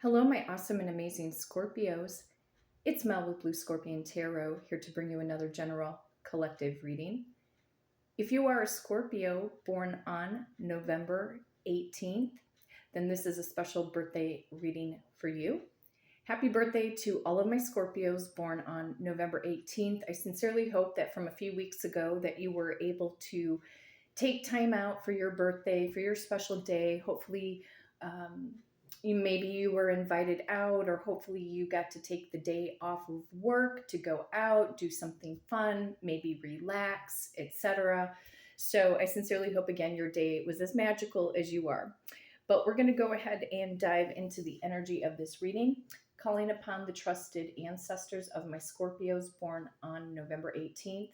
Hello, my awesome and amazing Scorpios. It's Mel with Blue Scorpion Tarot here to bring you another general collective reading. If you are a Scorpio born on November 18th, then this is a special birthday reading for you. Happy birthday to all of my Scorpios born on November 18th. I sincerely hope that from a few weeks ago that you were able to take time out for your birthday, for your special day. Hopefully, maybe you were invited out, or hopefully you got to take the day off of work to go out, do something fun, maybe relax, etc. So I sincerely hope again your day was as magical as you are. But we're going to go ahead and dive into the energy of this reading, calling upon the trusted ancestors of my Scorpios born on November 18th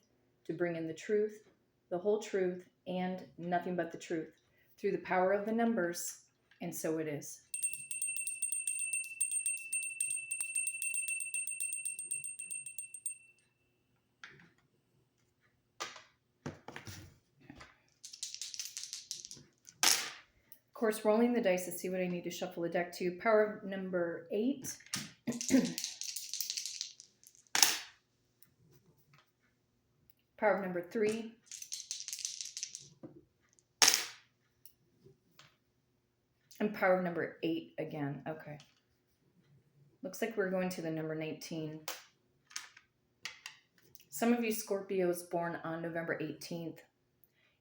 to bring in the truth, the whole truth, and nothing but the truth through the power of the numbers. And so it is. Of course, rolling the dice to see what I need to shuffle the deck to. Power of number 8. Power of number 3. And power of number 8 again. Okay. Looks like we're going to the number 19. Some of you Scorpios born on November 18th,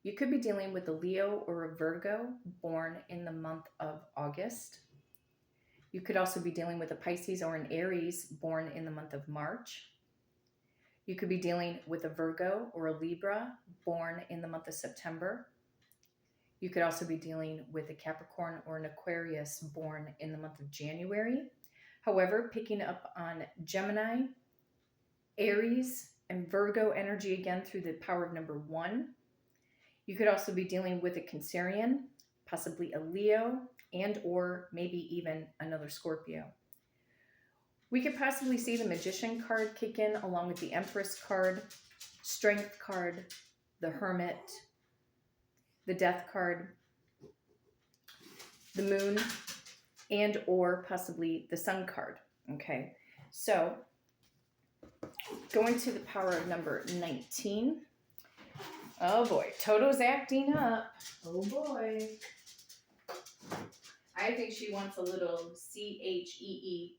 you could be dealing with a Leo or a Virgo born in the month of August. You could also be dealing with a Pisces or an Aries born in the month of March. You could be dealing with a Virgo or a Libra born in the month of September. You could also be dealing with a Capricorn or an Aquarius born in the month of January. However, picking up on Gemini, Aries, and Virgo energy again through the power of number 1. You could also be dealing with a Cancerian, possibly a Leo, and or maybe even another Scorpio. We could possibly see the Magician card kick in along with the Empress card, Strength card, the Hermit, the Death card, the Moon, and or possibly the Sun card. Okay, so going to the power of number 19. Oh boy, Toto's acting up. Oh boy. I think she wants a little CHEESE.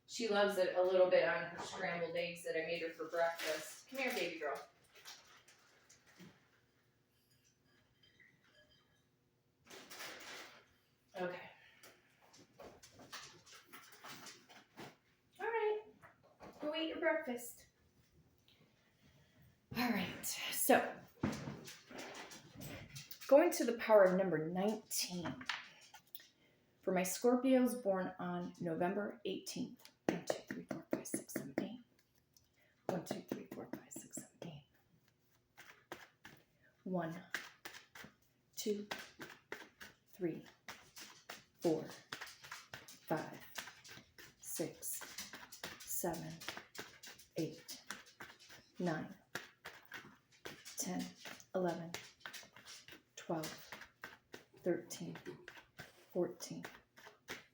She loves it a little bit on her scrambled eggs that I made her for breakfast. Come here, baby girl. Okay. All right. Go eat your breakfast. All right. So, going to the power of number 19. For my Scorpios born on November 18th. 1, 2, 3, 4, 5, 6, 7, 8. 1, 2, 3, 4, 5, 6, 7, 8. 1, 2, 3, 4, 5, 6, 7, 8, 9, 10, 11, 12, 13, 14,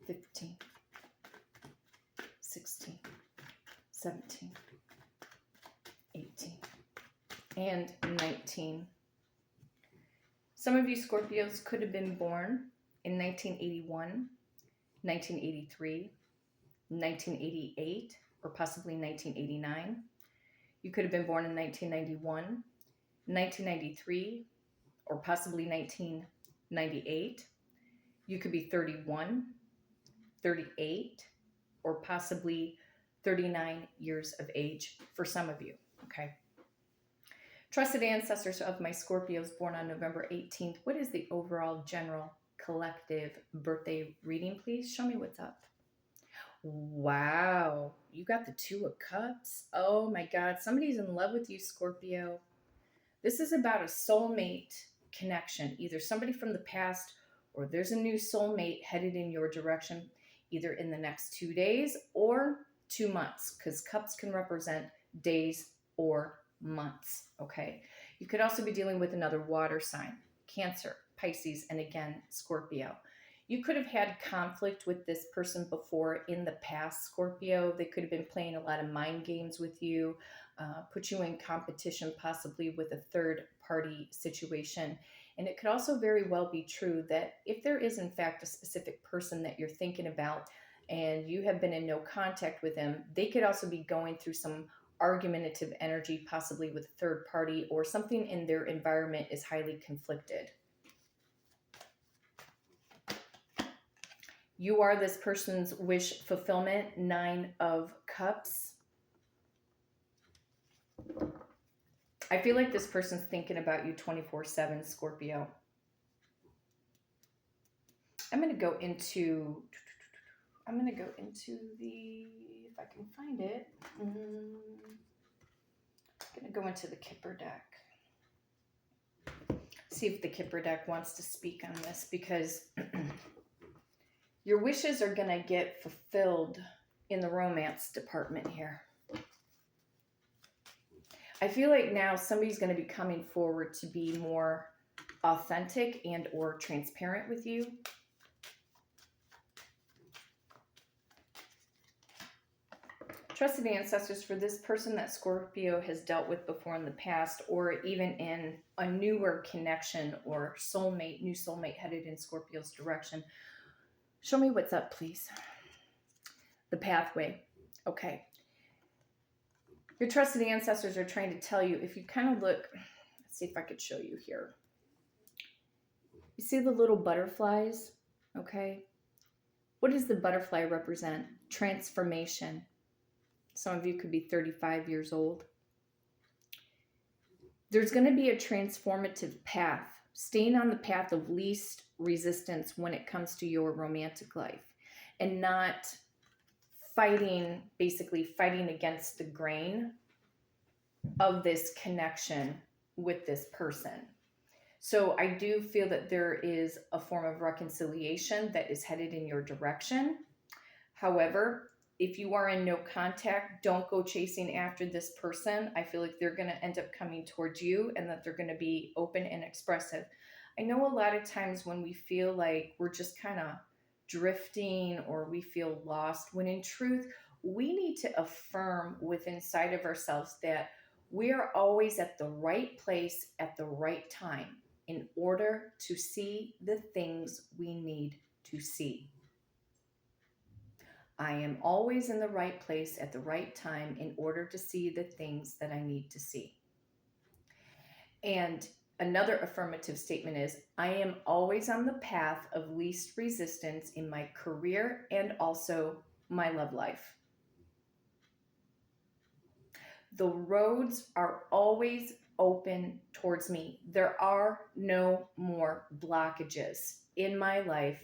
15, 16, 17, 18, and 19. Some of you Scorpios could have been born in 1981, 1983, 1988, or possibly 1989. You could have been born in 1991, 1993, or possibly 1998. You could be 31, 38, or possibly 39 years of age for some of you, okay? Trusted ancestors of my Scorpios born on November 18th, what is the overall general collective birthday reading, please? Show me what's up. Wow, you got the 2 of Cups. Oh my God, somebody's in love with you, Scorpio. This is about a soulmate connection, either somebody from the past or there's a new soulmate headed in your direction, either in the next 2 days or 2 months, because Cups can represent days or months, okay? You could also be dealing with another water sign, Cancer, Pisces, and again, Scorpio. You could have had conflict with this person before in the past, Scorpio. They could have been playing a lot of mind games with you, put you in competition possibly with a third party situation. And it could also very well be true that if there is, in fact, a specific person that you're thinking about and you have been in no contact with them, they could also be going through some argumentative energy, possibly with a third party, or something in their environment is highly conflicted. You are this person's wish fulfillment, 9 of Cups. I feel like this person's thinking about you 24/7, Scorpio. I'm going to go into the, if I can find it, I'm going to go into the Kipper deck. See if the Kipper deck wants to speak on this, because your wishes are going to get fulfilled in the romance department here. I feel like now somebody's going to be coming forward to be more authentic and or transparent with you. Trusted ancestors, for this person that Scorpio has dealt with before in the past, or even in a newer connection or soulmate, new soulmate headed in Scorpio's direction. Show me what's up, please. The pathway. Okay. Your trusted ancestors are trying to tell you, if you kind of look, let's see if I could show you here. You see the little butterflies? Okay. What does the butterfly represent? Transformation. Some of you could be 35 years old. There's going to be a transformative path, staying on the path of least resistance when it comes to your romantic life, and not basically fighting against the grain of this connection with this person. So I do feel that there is a form of reconciliation that is headed in your direction. However, if you are in no contact, don't go chasing after this person. I feel like they're going to end up coming towards you, and that they're going to be open and expressive. I know a lot of times when we feel like we're just kind of drifting or we feel lost, when in truth, we need to affirm within inside of ourselves that we are always at the right place at the right time in order to see the things we need to see. I am always in the right place at the right time in order to see the things that I need to see. And another affirmative statement is, I am always on the path of least resistance in my career and also my love life. The roads are always open towards me. There are no more blockages in my life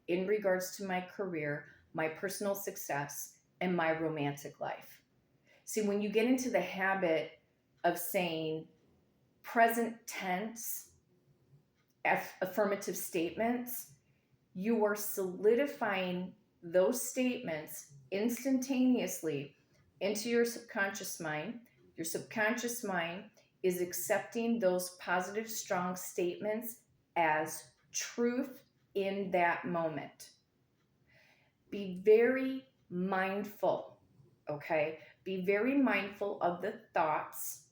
in regards to my career, my personal success, and my romantic life. See, when you get into the habit of saying present tense affirmative statements, you are solidifying those statements instantaneously into your subconscious mind. Your subconscious mind is accepting those positive, strong statements as truth in that moment. Be very mindful, okay? Be very mindful of the thoughts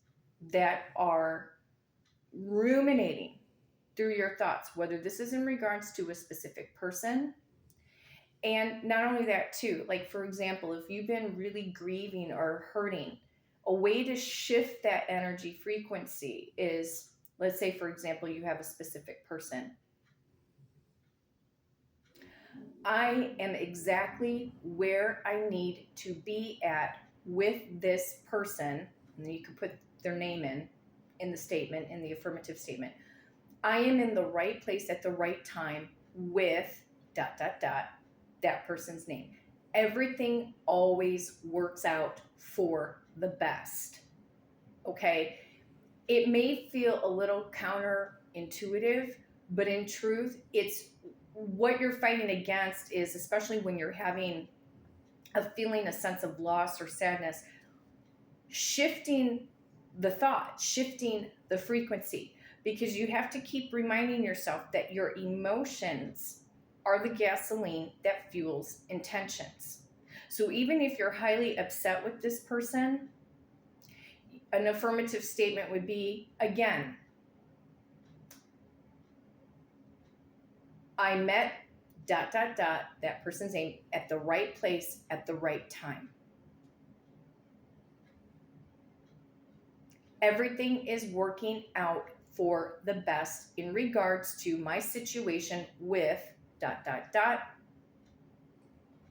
that are ruminating through your thoughts, whether this is in regards to a specific person. And not only that too, like for example, if you've been really grieving or hurting, a way to shift that energy frequency is, let's say for example, you have a specific person. I am exactly where I need to be at with this person. And you can put their name in the statement, in the affirmative statement. I am in the right place at the right time with ... that person's name. Everything always works out for the best. Okay? It may feel a little counterintuitive, but in truth, it's what you're fighting against is, especially when you're having a sense of loss or sadness, shifting the thought, shifting the frequency, because you have to keep reminding yourself that your emotions are the gasoline that fuels intentions. So even if you're highly upset with this person, an affirmative statement would be, again, I met ... that person's name, at the right place at the right time. Everything is working out for the best in regards to my situation with ...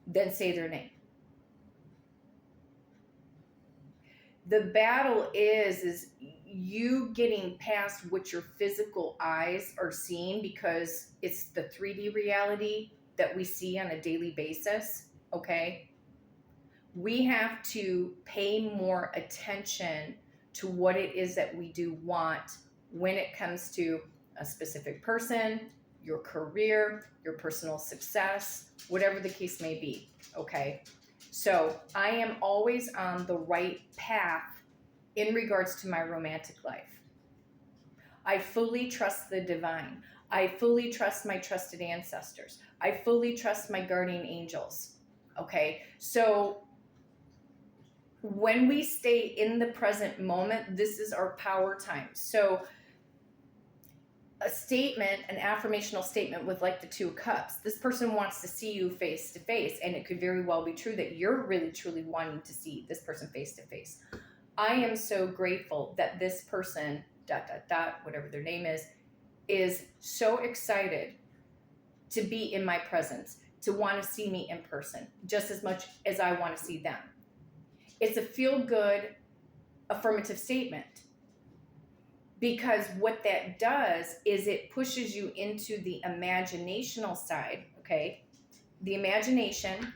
then say their name. The battle is you getting past what your physical eyes are seeing, because it's the 3D reality that we see on a daily basis, okay? We have to pay more attention to what it is that we do want when it comes to a specific person, your career, your personal success, whatever the case may be, okay? So I am always on the right path in regards to my romantic life. I fully trust the divine. I fully trust my trusted ancestors. I fully trust my guardian angels, okay? So when we stay in the present moment, this is our power time. So a statement, an affirmational statement with like the 2 cups, this person wants to see you face to face, and it could very well be true that you're really truly wanting to see this person face to face. I am so grateful that this person, ... whatever their name is so excited to be in my presence, to want to see me in person, just as much as I want to see them. It's a feel-good affirmative statement, because what that does is it pushes you into the imaginational side, okay? The imagination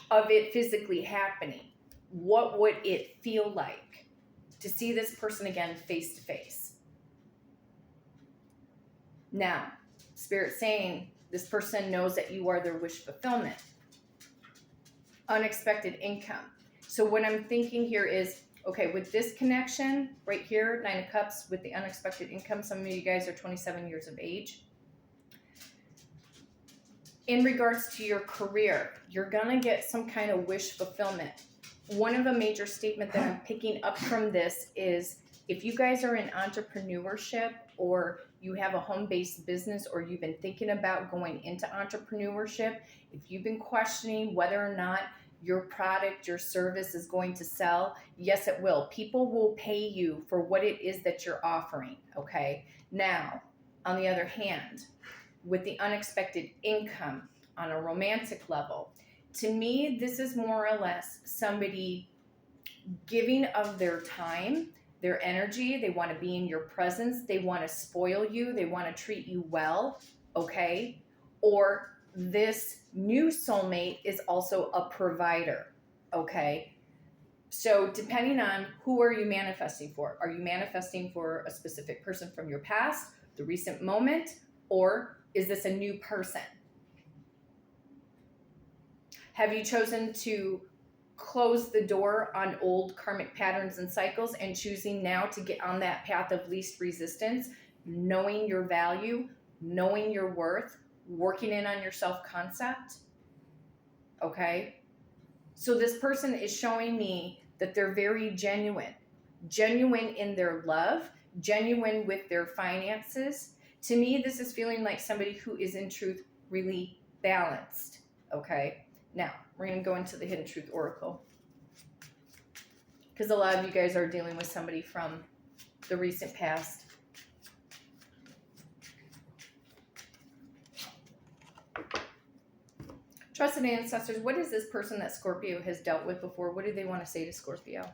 of it physically happening. What would it feel like to see this person again face to face? Now, Spirit's saying this person knows that you are their wish fulfillment. Unexpected income. So what I'm thinking here is, okay, with this connection right here, 9 of Cups, with the unexpected income, some of you guys are 27 years of age. In regards to your career, you're going to get some kind of wish fulfillment. One of the major statements that I'm picking up from this is, if you guys are in entrepreneurship, or you have a home-based business, or you've been thinking about going into entrepreneurship, if you've been questioning whether or not your product, your service is going to sell, yes, it will. People will pay you for what it is that you're offering, okay? Now, on the other hand, with the unexpected income on a romantic level, to me, this is more or less somebody giving of their time, their energy. They want to be in your presence. They want to spoil you. They want to treat you well, okay? Or this new soulmate is also a provider, okay? So depending on who are you manifesting for? Are you manifesting for a specific person from your past, the recent moment, or is this a new person? Have you chosen to close the door on old karmic patterns and cycles and choosing now to get on that path of least resistance, knowing your value, knowing your worth, working in on your self-concept? Okay? So this person is showing me that they're very genuine in their love, genuine with their finances. To me, this is feeling like somebody who is in truth really balanced. Okay? Now, we're going to go into the Hidden Truth Oracle, because a lot of you guys are dealing with somebody from the recent past. Trusted ancestors, what is this person that Scorpio has dealt with before? What do they want to say to Scorpio?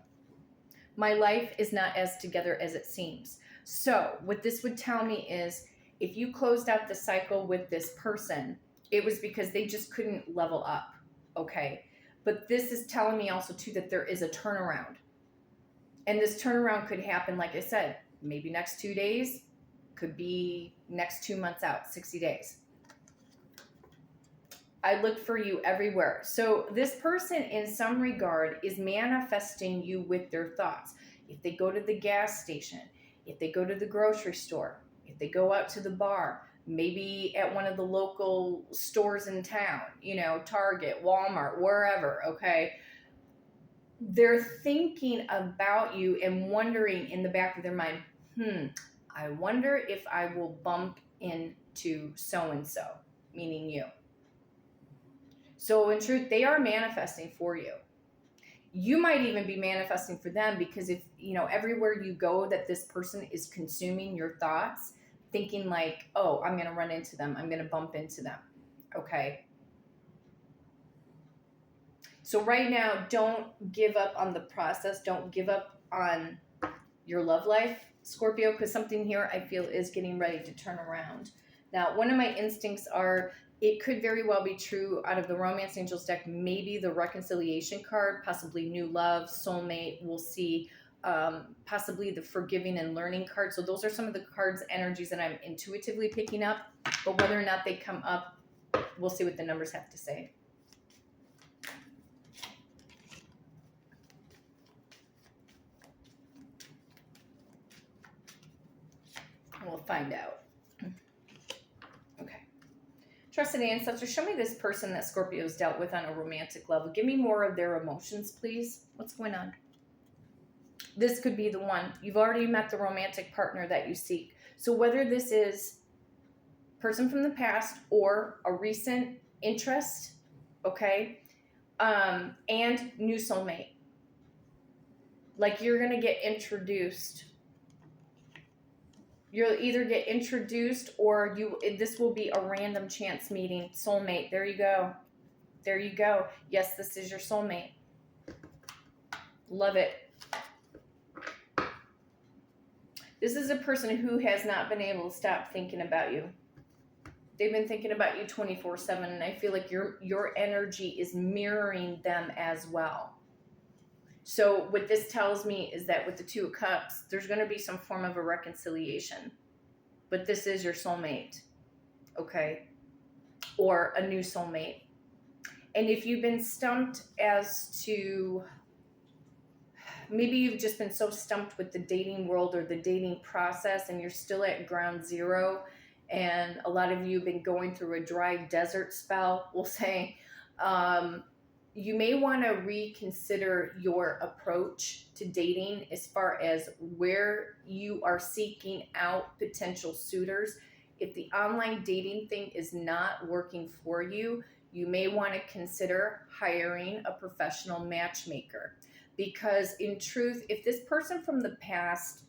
My life is not as together as it seems. So what this would tell me is, if you closed out the cycle with this person, it was because they just couldn't level up. Okay, but this is telling me also too that there is a turnaround, and this turnaround could happen, like I said, maybe next 2 days, could be next 2 months out, 60 days. I look for you everywhere. So this person in some regard is manifesting you with their thoughts. If they go to the gas station, if they go to the grocery store, if they go out to the bar, maybe at one of the local stores in town, you know, Target, Walmart, wherever, okay? They're thinking about you and wondering in the back of their mind, I wonder if I will bump into so-and-so, meaning you. So in truth, they are manifesting for you. You might even be manifesting for them, because if, you know, everywhere you go that this person is consuming your thoughts, thinking like, oh, I'm going to run into them, I'm going to bump into them. Okay. So right now, don't give up on the process. Don't give up on your love life, Scorpio, because something here I feel is getting ready to turn around. Now, one of my instincts are, it could very well be true out of the Romance Angels deck, maybe the reconciliation card, possibly new love, soulmate. We'll see. Possibly the forgiving and learning card. So those are some of the cards, energies that I'm intuitively picking up. But whether or not they come up, we'll see what the numbers have to say. We'll find out. Okay. Trusted ancestors, show me this person that Scorpio's dealt with on a romantic level. Give me more of their emotions, please. What's going on? This could be the one. You've already met the romantic partner that you seek. So whether this is person from the past or a recent interest, okay, and new soulmate. Like you're going to get introduced. You'll either get introduced or this will be a random chance meeting. Soulmate. There you go. There you go. Yes, this is your soulmate. Love it. This is a person who has not been able to stop thinking about you. They've been thinking about you 24/7, and I feel like your energy is mirroring them as well. So what this tells me is that with the Two of Cups, there's going to be some form of a reconciliation. But this is your soulmate, okay? Or a new soulmate. And if you've been stumped as to, maybe you've just been so stumped with the dating world or the dating process and you're still at ground zero, and a lot of you have been going through a dry desert spell, we'll say, you may want to reconsider your approach to dating as far as where you are seeking out potential suitors. If the online dating thing is not working for you, you may want to consider hiring a professional matchmaker. Because in truth, if this person from the past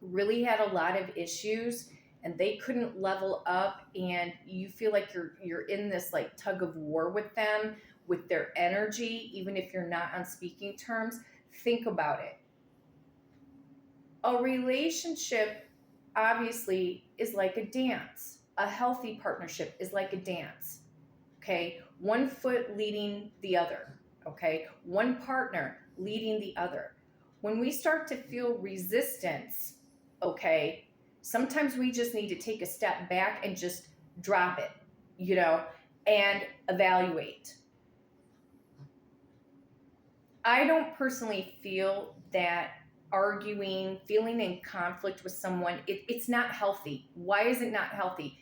really had a lot of issues and they couldn't level up, and you feel like you're in this like tug of war with them, with their energy, even if you're not on speaking terms, think about it. A relationship obviously is like a dance. A healthy partnership is like a dance, okay? One foot leading the other, okay? One partner leading the other. When we start to feel resistance, okay, sometimes we just need to take a step back and just drop it, you know, and evaluate. I don't personally feel that arguing, feeling in conflict with someone, it's not healthy. Why is it not healthy?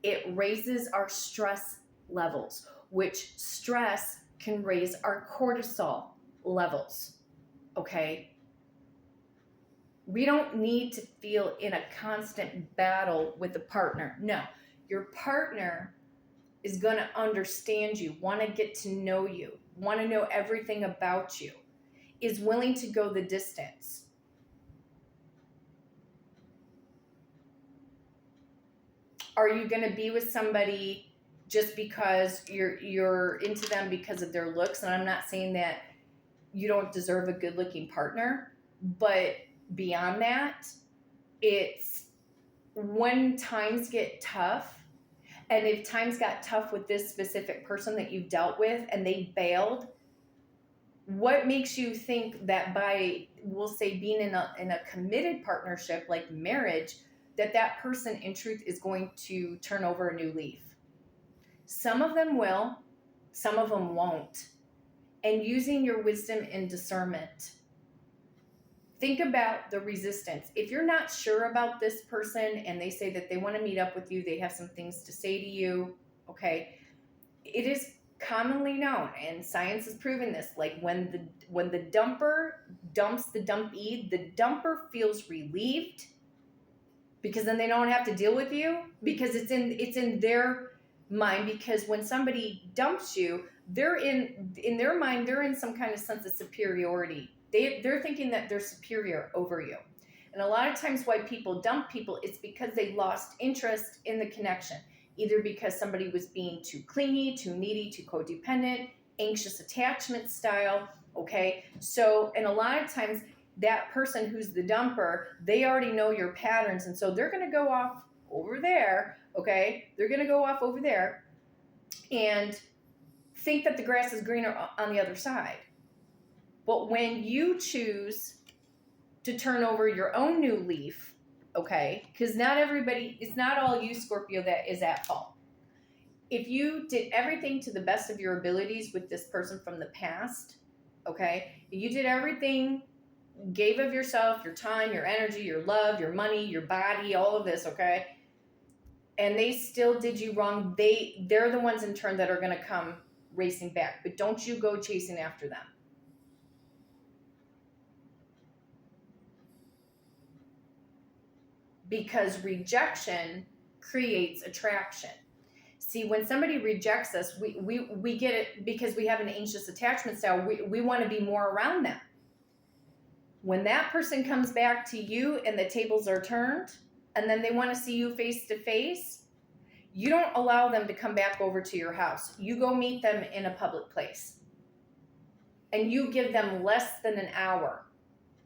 It raises our stress levels, which stress can raise our cortisol levels, okay? We don't need to feel in a constant battle with a partner. No, your partner is going to understand you, want to get to know you, want to know everything about you, is willing to go the distance. Are you going to be with somebody just because you're into them because of their looks? And I'm not saying that you don't deserve a good-looking partner, but beyond that, it's when times get tough, and if times got tough with this specific person that you've dealt with and they bailed, what makes you think that by, we'll say, being in a committed partnership like marriage, that person in truth is going to turn over a new leaf? Some of them will, some of them won't. And using your wisdom and discernment, think about the resistance. If you're not sure about this person and they say that they want to meet up with you, they have some things to say to you, okay, it is commonly known, and science has proven this, like when the dumper dumps the dumpee, the dumper feels relieved because then they don't have to deal with you, because it's in their mind. Because when somebody dumps you, they're in their mind, they're in some kind of sense of superiority. They're thinking that they're superior over you. And a lot of times why people dump people, it's because they lost interest in the connection, either because somebody was being too clingy, too needy, too codependent, anxious attachment style. Okay, so, and a lot of times that person who's the dumper, they already know your patterns, and so they're going to go off over there. Okay, they're going to go off over there and think that the grass is greener on the other side. But when you choose to turn over your own new leaf, okay, because not everybody, it's not all you, Scorpio, that is at fault. If you did everything to the best of your abilities with this person from the past, okay, you did everything, gave of yourself, your time, your energy, your love, your money, your body, all of this, okay, and they still did you wrong, they're the ones in turn that are going to come racing back. But don't you go chasing after them. Because rejection creates attraction. See, when somebody rejects us, we get it because we have an anxious attachment style. We want to be more around them. When that person comes back to you and the tables are turned, and then they want to see you face to face, you don't allow them to come back over to your house. You go meet them in a public place. And you give them less than an hour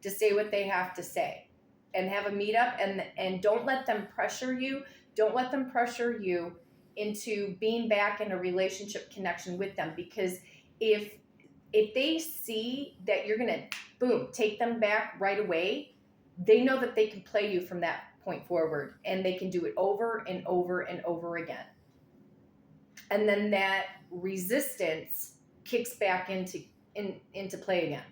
to say what they have to say and have a meetup, and don't let them pressure you. Don't let them pressure you into being back in a relationship connection with them, because if they see that you're going to, boom, take them back right away, they know that they can play you from that point forward, and they can do it over and over and over again. And then that resistance kicks back into play again.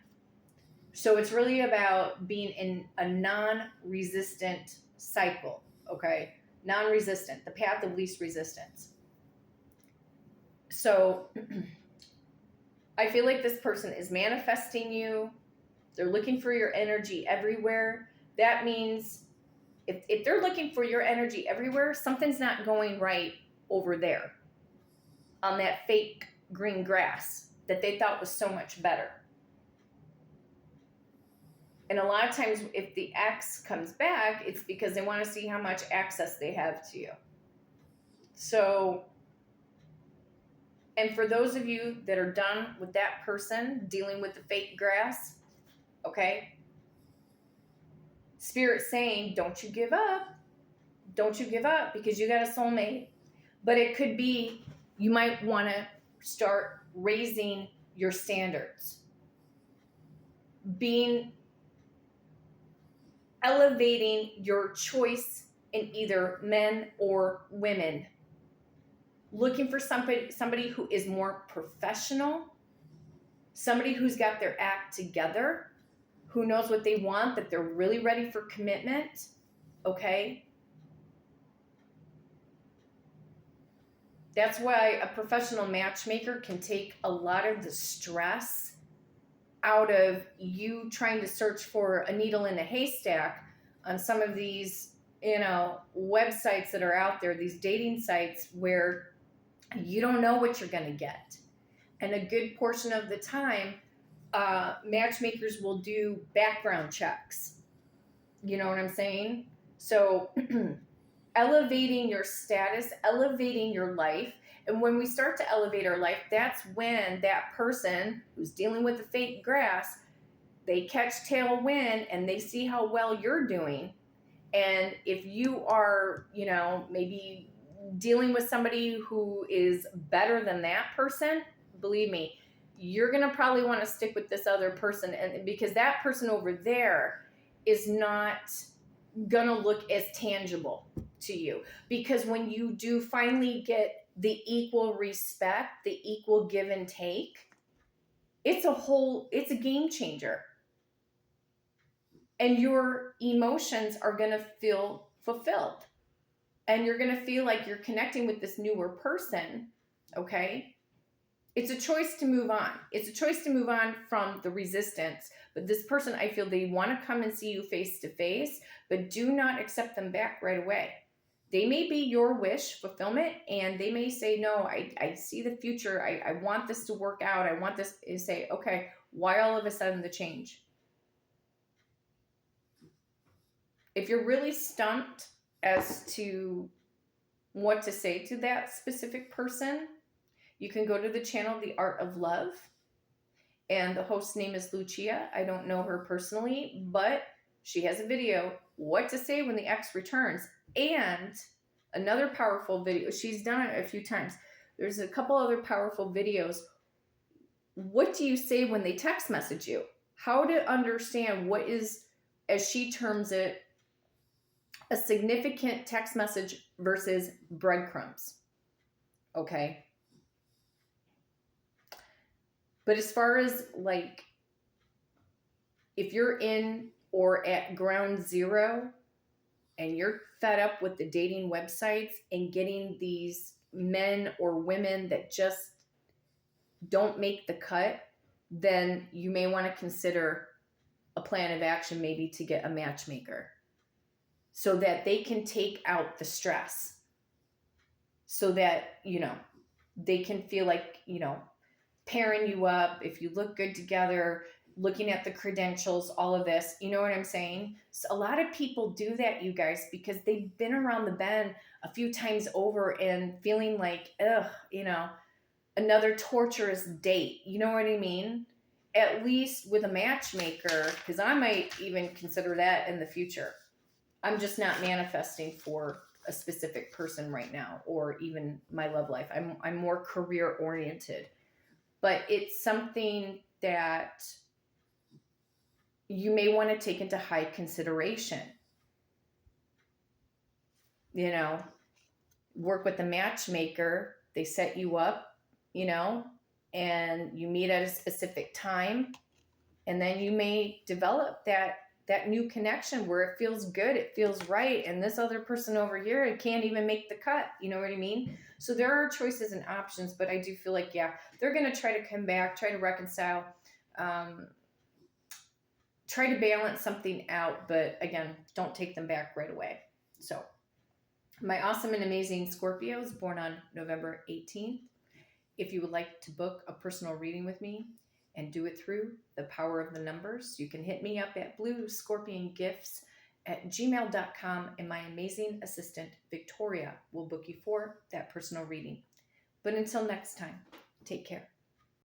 So it's really about being in a non-resistant cycle, okay? Non-resistant, the path of least resistance. So I feel like this person is manifesting you. They're looking for your energy everywhere. That means if they're looking for your energy everywhere, something's not going right over there on that fake green grass that they thought was so much better. And a lot of times if the ex comes back, it's because they want to see how much access they have to you. So, and for those of you that are done with that person dealing with the fake grass, okay, Spirit's saying, don't you give up. Don't you give up, because you got a soulmate. But it could be, you might want to start raising your standards. Elevating your choice in either men or women. Looking for somebody who is more professional, somebody who's got their act together, who knows what they want, that they're really ready for commitment, okay? That's why a professional matchmaker can take a lot of the stress out of you trying to search for a needle in a haystack on some of these, websites that are out there, these dating sites where you don't know what you're going to get. And a good portion of the time, matchmakers will do background checks. You know what I'm saying? So elevating your status, elevating your life. And when we start to elevate our life, that's when that person who's dealing with the fake grass, they catch tailwind and they see how well you're doing. And if you are, maybe dealing with somebody who is better than that person, believe me, you're going to probably want to stick with this other person, and because that person over there is not going to look as tangible to you. Because when you do finally get the equal respect, the equal give and take, it's a game changer. and your emotions are going to feel fulfilled. And you're going to feel like you're connecting with this newer person, okay? It's a choice to move on. It's a choice to move on from the resistance. But this person, I feel they want to come and see you face to face, but do not accept them back right away. They may be your wish fulfillment, and they may say, no, I see the future. I want this to work out. I want this to say, okay, why all of a sudden the change? If you're really stumped as to what to say to that specific person, you can go to the channel, The Art of Love. And the host's name is Lucia. I don't know her personally, but she has a video, what to say when the ex returns. And another powerful video, she's done it a few times. There's a couple other powerful videos. What do you say when they text message you? How to understand what is, as she terms it, a significant text message versus breadcrumbs. Okay. But as far as like, if you're in or at ground zero and you're fed up with the dating websites and getting these men or women that just don't make the cut, then you may want to consider a plan of action, maybe to get a matchmaker so that they can take out the stress, so that, you know, they can feel like, you know, pairing you up, if you look good together, looking at the credentials, all of this, you know what I'm saying? So a lot of people do that, you guys, because they've been around the bend a few times over and feeling like, ugh, you know, another torturous date. You know what I mean? At least with a matchmaker, because I might even consider that in the future. I'm just not manifesting for a specific person right now, or even my love life. I'm more career oriented. But it's something that you may want to take into high consideration. You know, work with the matchmaker. They set you up, you know, and you meet at a specific time. And then you may develop that new connection where it feels good, it feels right. And this other person over here, it can't even make the cut. You know what I mean? So there are choices and options, but I do feel like, yeah, they're going to try to come back, try to reconcile, try to balance something out. But again, don't take them back right away. So my awesome and amazing Scorpios born on November 18th. If you would like to book a personal reading with me and do it through the power of the numbers, you can hit me up at bluescorpiongifts@gmail.com, and my amazing assistant, Victoria, will book you for that personal reading. But until next time, take care.